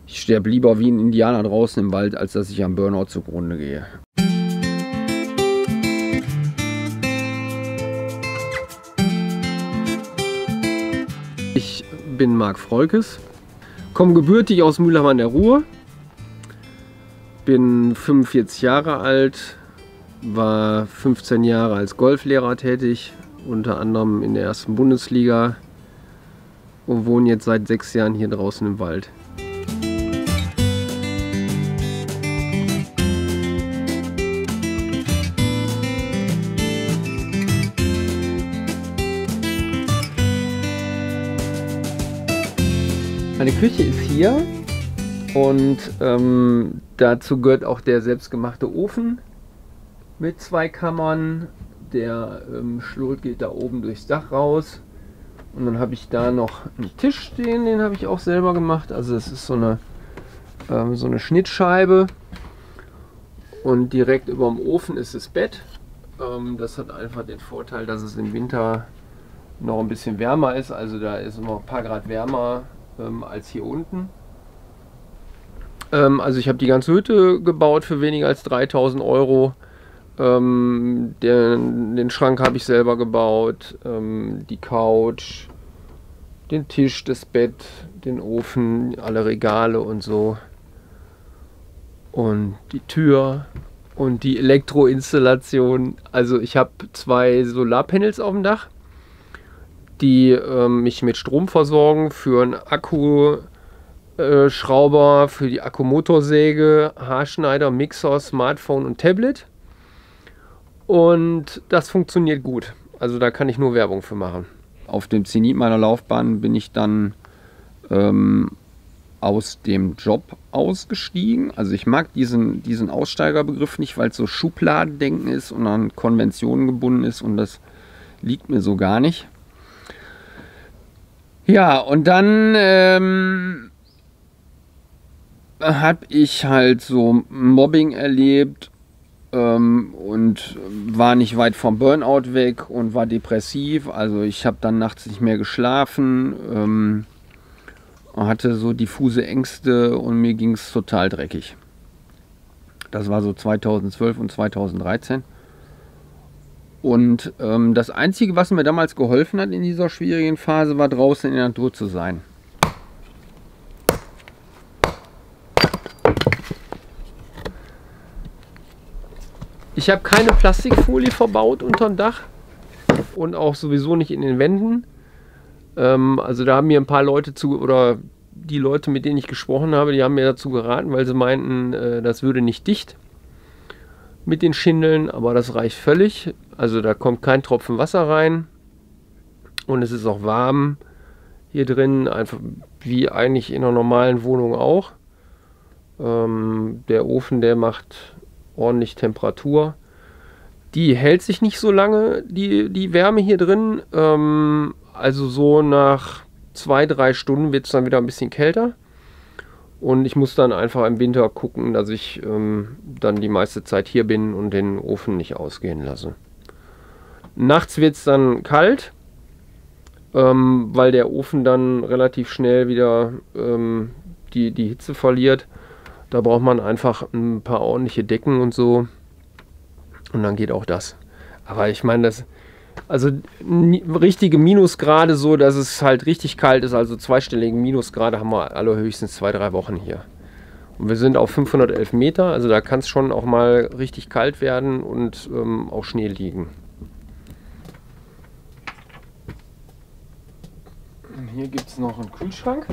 Ich sterbe lieber wie ein Indianer draußen im Wald, als dass ich am Burnout zugrunde gehe. Ich bin Marc Freukes, komme gebürtig aus Mülheim an der Ruhr, bin 45 Jahre alt, war 15 Jahre als Golflehrer tätig, unter anderem in der 1. Bundesliga und wohne jetzt seit 6 Jahren hier draußen im Wald. Meine Küche ist hier und dazu gehört auch der selbstgemachte Ofen mit 2 Kammern. Der Schlot geht da oben durchs Dach raus und dann habe ich da noch einen Tisch stehen, den habe ich auch selber gemacht. Also es ist so eine Schnittscheibe und direkt über dem Ofen ist das Bett. Das hat einfach den Vorteil, dass es im Winter noch ein bisschen wärmer ist. Also da ist noch ein paar Grad wärmer als hier unten. Also ich habe die ganze Hütte gebaut für weniger als 3.000 Euro. Den Schrank habe ich selber gebaut, die Couch, den Tisch, das Bett, den Ofen, alle Regale und so. Und die Tür und die Elektroinstallation. Also ich habe 2 Solarpanels auf dem Dach, die mich mit Strom versorgen für einen Akkuschrauber, für die Akkumotorsäge, Haarschneider, Mixer, Smartphone und Tablet. Und das funktioniert gut. Also da kann ich nur Werbung für machen. Auf dem Zenit meiner Laufbahn bin ich dann aus dem Job ausgestiegen. Also ich mag diesen Aussteigerbegriff nicht, weil es so Schubladendenken ist und an Konventionen gebunden ist und das liegt mir so gar nicht. Ja, und dann habe ich halt so Mobbing erlebt und war nicht weit vom Burnout weg und war depressiv. Also ich habe dann nachts nicht mehr geschlafen, hatte so diffuse Ängste und mir ging es total dreckig. Das war so 2012 und 2013. Und das Einzige, was mir damals geholfen hat in dieser schwierigen Phase, war draußen in der Natur zu sein. Ich habe keine Plastikfolie verbaut unterm Dach und auch sowieso nicht in den Wänden. Also da haben mir ein paar Leute oder die Leute, mit denen ich gesprochen habe, die haben mir dazu geraten, weil sie meinten, das würde nicht dicht mit den Schindeln, aber das reicht völlig. Also da kommt kein Tropfen Wasser rein und es ist auch warm hier drin, einfach wie eigentlich in einer normalen Wohnung auch. Der Ofen, der macht ordentlich Temperatur. Die hält sich nicht so lange, die Wärme hier drin. Also so nach 2-3 Stunden wird es dann wieder ein bisschen kälter. Und ich muss dann einfach im Winter gucken, dass ich dann die meiste Zeit hier bin und den Ofen nicht ausgehen lasse. Nachts wird es dann kalt, weil der Ofen dann relativ schnell wieder die Hitze verliert. Da braucht man einfach ein paar ordentliche Decken und so. Und dann geht auch das. Aber ich meine, also richtige Minusgrade, so dass es halt richtig kalt ist, also zweistellige Minusgrade haben wir alle höchstens 2-3 Wochen hier. Und wir sind auf 511 Meter, also da kann es schon auch mal richtig kalt werden und auch Schnee liegen. Und hier gibt es noch einen Kühlschrank.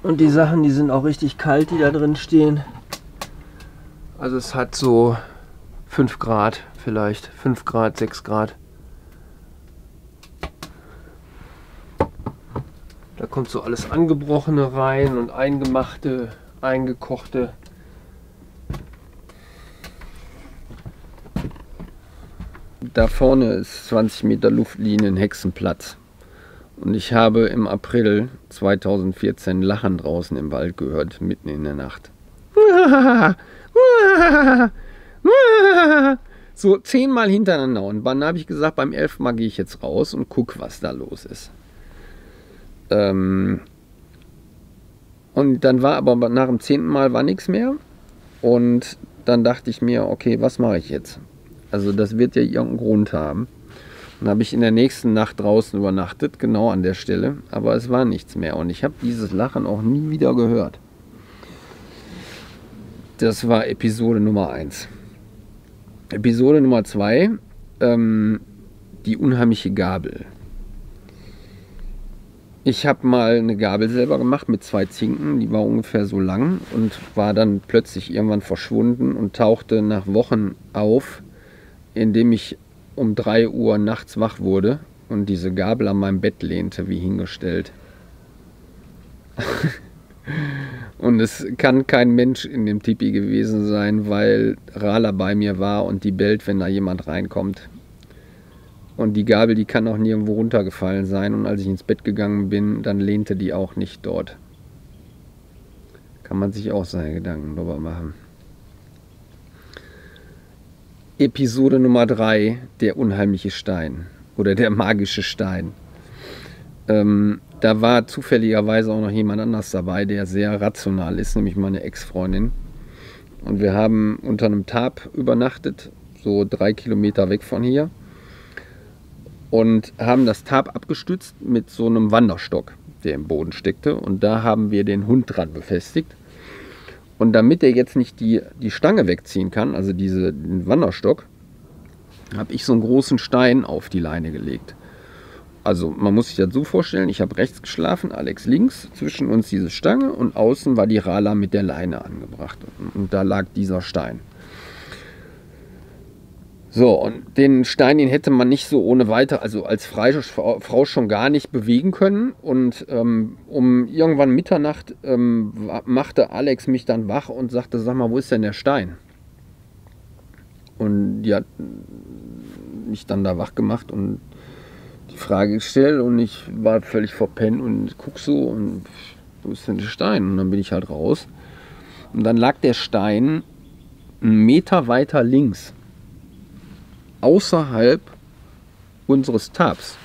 Und die Sachen, die sind auch richtig kalt, die da drin stehen. Also es hat so 5 Grad vielleicht, 5 Grad, 6 Grad. Da kommt so alles Angebrochene rein und Eingemachte, Eingekochte. Da vorne ist 20 Meter Luftlinie ein Hexenplatz. Und ich habe im April 2014 Lachen draußen im Wald gehört, mitten in der Nacht. So 10-mal hintereinander. Und dann habe ich gesagt, beim 11. Mal gehe ich jetzt raus und gucke, was da los ist. Und dann war aber nach dem 10. Mal war nichts mehr. Und dann dachte ich mir, okay, was mache ich jetzt? Also das wird ja irgendeinen Grund haben. Dann habe ich in der nächsten Nacht draußen übernachtet, genau an der Stelle. Aber es war nichts mehr. Und ich habe dieses Lachen auch nie wieder gehört. Das war Episode Nummer 1. Episode Nummer 2, die unheimliche Gabel. Ich habe mal eine Gabel selber gemacht mit 2 Zinken, die war ungefähr so lang und war dann plötzlich irgendwann verschwunden und tauchte nach Wochen auf, indem ich um 3 Uhr nachts wach wurde und diese Gabel an meinem Bett lehnte, wie hingestellt. Und es kann kein Mensch in dem Tipi gewesen sein, weil Rala bei mir war und die bellt, wenn da jemand reinkommt. Und die Gabel, die kann auch nirgendwo runtergefallen sein. Und als ich ins Bett gegangen bin, dann lehnte die auch nicht dort. Kann man sich auch seine Gedanken darüber machen. Episode Nummer 3, der unheimliche Stein. Oder der magische Stein. Da war zufälligerweise auch noch jemand anders dabei, der sehr rational ist, nämlich meine Ex-Freundin. Und wir haben unter einem Tarp übernachtet, so 3 Kilometer weg von hier. Und haben das Tarp abgestützt mit so einem Wanderstock, der im Boden steckte. Und da haben wir den Hund dran befestigt. Und damit er jetzt nicht die Stange wegziehen kann, also den Wanderstock, habe ich so einen großen Stein auf die Leine gelegt. Also man muss sich das so vorstellen, ich habe rechts geschlafen, Alex links, zwischen uns diese Stange und außen war die Rala mit der Leine angebracht. Und da lag dieser Stein. So, und den Stein, den hätte man nicht so ohne weiter, also als Frau schon gar nicht bewegen können. Und um irgendwann Mitternacht machte Alex mich dann wach und sagte, sag mal, wo ist denn der Stein? Und die hat mich dann da wach gemacht und die Frage gestellt und ich war völlig verpennt und guck so und wo ist denn der Stein? Und dann bin ich halt raus. Und dann lag der Stein 1 Meter weiter links. Außerhalb unseres Tarps.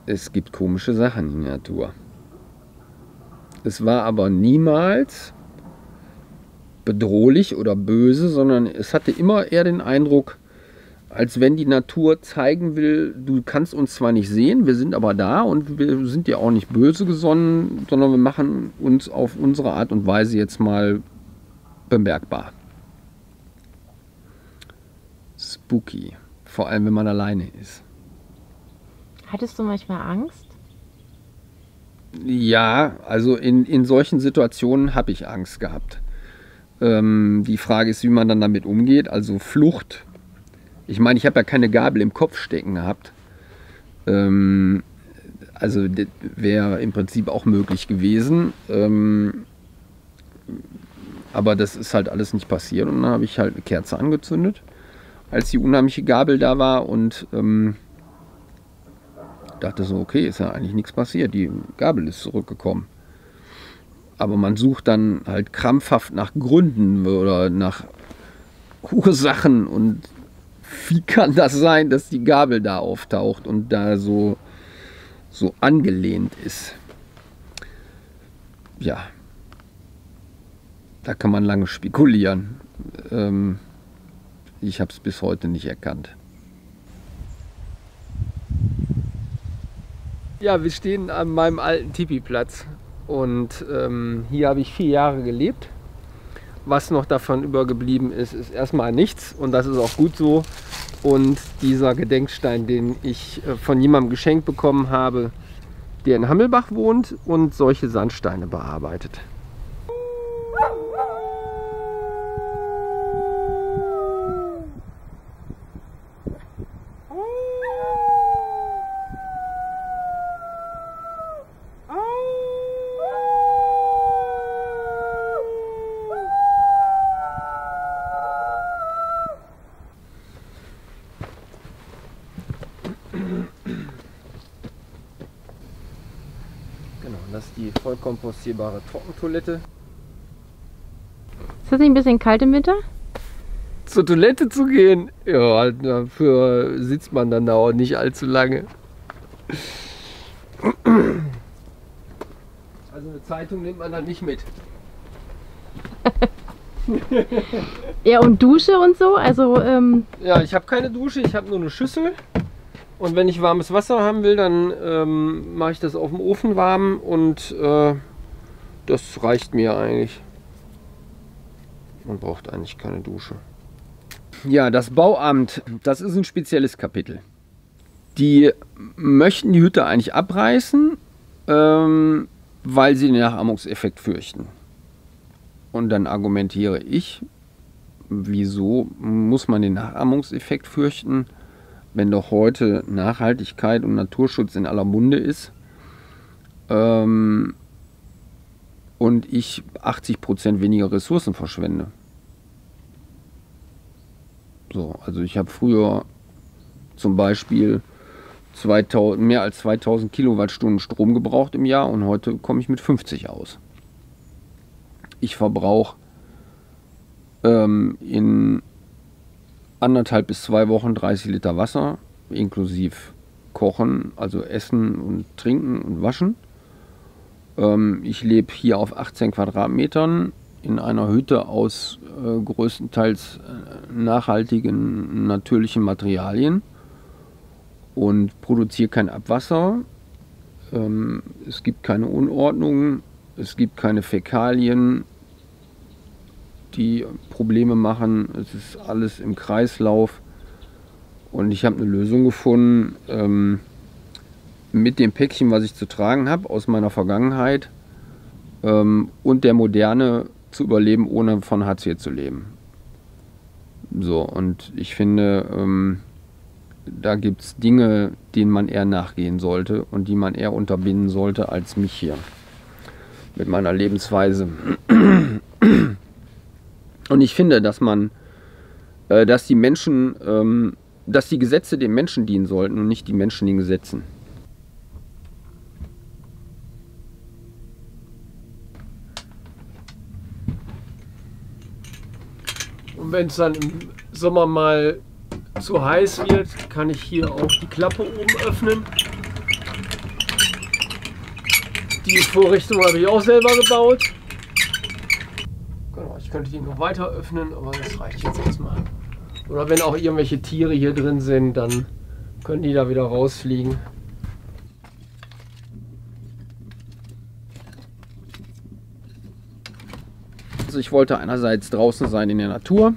Es gibt komische Sachen in der Natur. Es war aber niemals bedrohlich oder böse, sondern es hatte immer eher den Eindruck, als wenn die Natur zeigen will, du kannst uns zwar nicht sehen, wir sind aber da und wir sind dir auch nicht böse gesonnen, sondern wir machen uns auf unsere Art und Weise jetzt mal bemerkbar. Spooky, vor allem wenn man alleine ist. Hattest du manchmal Angst? Ja, also in solchen Situationen habe ich Angst gehabt. Die Frage ist, wie man dann damit umgeht. Also Flucht. Ich meine, ich habe ja keine Gabel im Kopf stecken gehabt. Also das wäre im Prinzip auch möglich gewesen. Aber das ist halt alles nicht passiert. Und dann habe ich halt eine Kerze angezündet, als die unheimliche Gabel da war und dachte so, okay, ist ja eigentlich nichts passiert, die Gabel ist zurückgekommen. Aber man sucht dann halt krampfhaft nach Gründen oder nach Ursachen und wie kann das sein, dass die Gabel da auftaucht und da so angelehnt ist. Ja, da kann man lange spekulieren. Ich habe es bis heute nicht erkannt. Ja, wir stehen an meinem alten Tipi-Platz und hier habe ich 4 Jahre gelebt. Was noch davon übergeblieben ist, ist erstmal nichts und das ist auch gut so. Und dieser Gedenkstein, den ich von jemandem geschenkt bekommen habe, der in Hammelbach wohnt und solche Sandsteine bearbeitet. Das ist die vollkompostierbare Trockentoilette. Ist das nicht ein bisschen kalt im Winter? Zur Toilette zu gehen, ja, dafür sitzt man dann da auch nicht allzu lange. Also eine Zeitung nimmt man dann nicht mit. Ja, und Dusche und so? Also, Ja, ich habe keine Dusche, ich habe nur eine Schüssel. Und wenn ich warmes Wasser haben will, dann mache ich das auf dem Ofen warm und das reicht mir eigentlich. Man braucht eigentlich keine Dusche. Ja, das Bauamt, das ist ein spezielles Kapitel. Die möchten die Hütte eigentlich abreißen, weil sie den Nachahmungseffekt fürchten. Und dann argumentiere ich, wieso muss man den Nachahmungseffekt fürchten, wenn doch heute Nachhaltigkeit und Naturschutz in aller Munde ist und ich 80% weniger Ressourcen verschwende. So, also ich habe früher zum Beispiel mehr als 2000 Kilowattstunden Strom gebraucht im Jahr und heute komme ich mit 50 aus. Ich verbrauche in 1,5 bis 2 Wochen 30 Liter Wasser, inklusive Kochen, also Essen und Trinken und Waschen. Ich lebe hier auf 18 Quadratmetern in einer Hütte aus größtenteils nachhaltigen, natürlichen Materialien und produziere kein Abwasser. Es gibt keine Unordnung, es gibt keine Fäkalien, die Probleme machen. Es ist alles im Kreislauf und ich habe eine Lösung gefunden mit dem Päckchen, was ich zu tragen habe aus meiner Vergangenheit und der Moderne zu überleben, ohne von Hartz IV zu leben. So, und ich finde, da gibt es Dinge, denen man eher nachgehen sollte und die man eher unterbinden sollte als mich hier mit meiner Lebensweise. Und ich finde, dass die Menschen, dass die Gesetze den Menschen dienen sollten und nicht die Menschen den Gesetzen. Und wenn es dann im Sommer mal zu heiß wird, kann ich hier auch die Klappe oben öffnen. Die Vorrichtung habe ich auch selber gebaut. Genau, ich könnte die noch weiter öffnen, aber das reicht jetzt erstmal. Oder wenn auch irgendwelche Tiere hier drin sind, dann können die da wieder rausfliegen. Also ich wollte einerseits draußen sein in der Natur,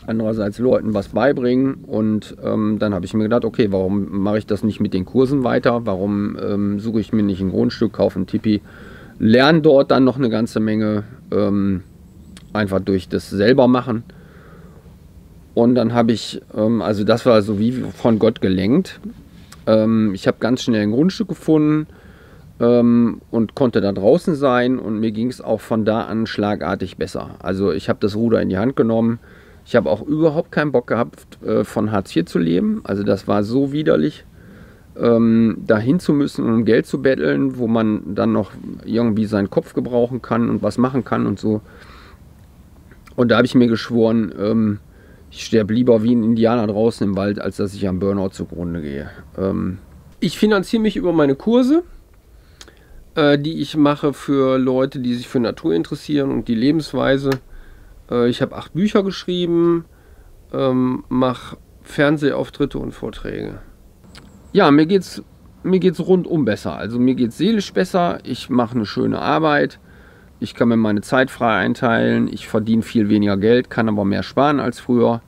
andererseits Leuten was beibringen und dann habe ich mir gedacht, okay, warum mache ich das nicht mit den Kursen weiter? Warum suche ich mir nicht ein Grundstück, kaufe ein Tipi, lerne dort dann noch eine ganze Menge, einfach durch das selber machen. Und dann habe ich, also das war so wie von Gott gelenkt. Ich habe ganz schnell ein Grundstück gefunden und konnte da draußen sein und mir ging es auch von da an schlagartig besser. Also ich habe das Ruder in die Hand genommen. Ich habe auch überhaupt keinen Bock gehabt, von Hartz IV zu leben. Also das war so widerlich, dahin zu müssen, um Geld zu betteln, wo man dann noch irgendwie seinen Kopf gebrauchen kann und was machen kann und so. Und da habe ich mir geschworen, ich sterbe lieber wie ein Indianer draußen im Wald, als dass ich am Burnout zugrunde gehe. Ich finanziere mich über meine Kurse, die ich mache für Leute, die sich für Natur interessieren und die Lebensweise. Ich habe 8 Bücher geschrieben, mache Fernsehauftritte und Vorträge. Ja, mir geht's rundum besser. Also mir geht's seelisch besser, ich mache eine schöne Arbeit, ich kann mir meine Zeit frei einteilen, ich verdiene viel weniger Geld, kann aber mehr sparen als früher.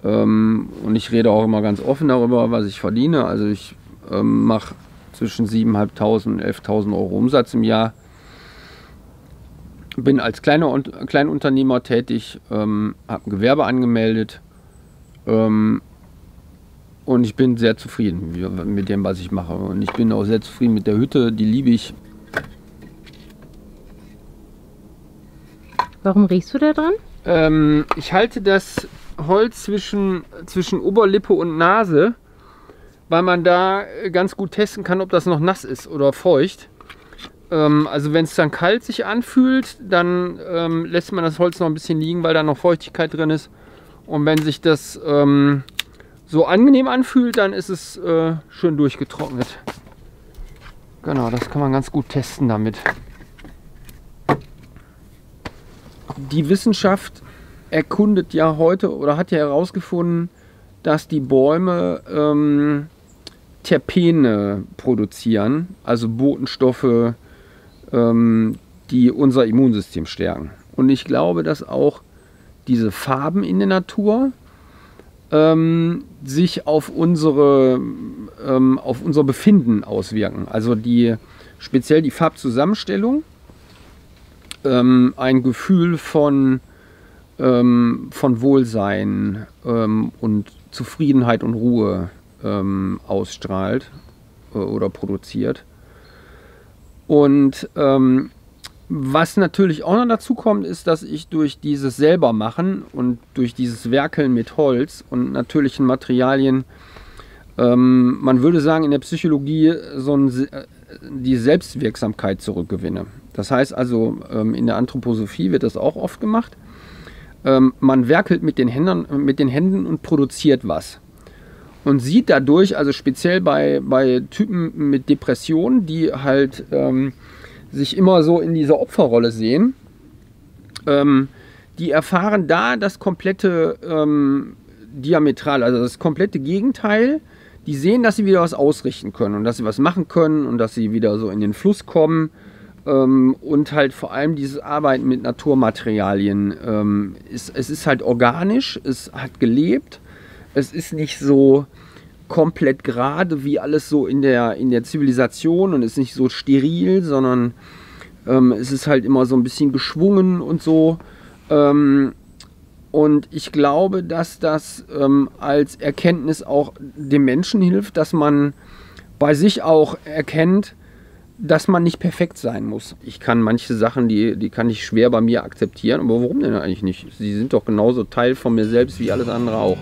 Und ich rede auch immer ganz offen darüber, was ich verdiene. Also ich mache zwischen 7.500 und 11.000 Euro Umsatz im Jahr. Bin als Kleinunternehmer tätig, habe ein Gewerbe angemeldet und ich bin sehr zufrieden mit dem, was ich mache. Und ich bin auch sehr zufrieden mit der Hütte, die liebe ich. Warum riechst du da dran? Ich halte das Holz zwischen Oberlippe und Nase, weil man da ganz gut testen kann, ob das noch nass ist oder feucht. Also wenn es dann kalt sich anfühlt, dann lässt man das Holz noch ein bisschen liegen, weil da noch Feuchtigkeit drin ist. Und wenn sich das so angenehm anfühlt, dann ist es schön durchgetrocknet. Genau, das kann man ganz gut testen damit. Die Wissenschaft erkundet ja heute oder hat ja herausgefunden, dass die Bäume Terpene produzieren, also Botenstoffe, die unser Immunsystem stärken. Und ich glaube, dass auch diese Farben in der Natur sich auf unser Befinden auswirken. Also speziell die Farbzusammenstellung, ein Gefühl von Wohlsein und Zufriedenheit und Ruhe ausstrahlt oder produziert. Und was natürlich auch noch dazu kommt, ist, dass ich durch dieses Selbermachen und durch dieses Werkeln mit Holz und natürlichen Materialien, man würde sagen in der Psychologie, die Selbstwirksamkeit zurückgewinne. Das heißt also, in der Anthroposophie wird das auch oft gemacht. Man werkelt mit den Händen und produziert was. Und sieht dadurch, also speziell bei Typen mit Depressionen, die halt sich immer so in dieser Opferrolle sehen, die erfahren da das komplette Diametral, also das komplette Gegenteil. Die sehen, dass sie wieder was ausrichten können und dass sie was machen können und dass sie wieder so in den Fluss kommen. Und halt vor allem dieses Arbeiten mit Naturmaterialien. Es ist halt organisch, es hat gelebt, es ist nicht so komplett gerade wie alles so in der Zivilisation und ist nicht so steril, sondern es ist halt immer so ein bisschen geschwungen und so. Und ich glaube, dass das als Erkenntnis auch dem Menschen hilft, dass man bei sich auch erkennt, dass man nicht perfekt sein muss. Ich kann manche Sachen, die kann ich schwer bei mir akzeptieren, aber warum denn eigentlich nicht? Sie sind doch genauso Teil von mir selbst wie alles andere auch.